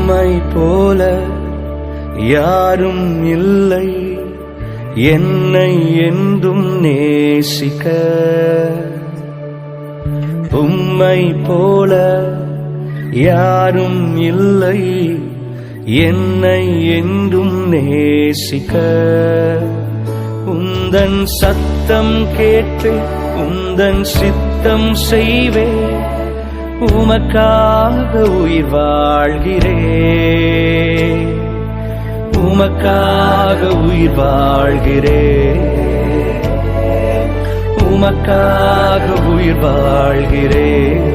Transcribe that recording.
உம்மை போல யாரும் இல்லை என்னை என்றும் நேசிக்க. உம்மை போல யாரும் இல்லை என்னை என்றும் நேசிக்க. உந்தன் சத்தம் கேட்டு உந்தன் சித்தம் செய்வே. உமக்காக உயிர் வாழ்கிறேன், உமக்காக உயிர் வாழ்கிறேன், உமக்காக உயிர் வாழ்கிறேன்.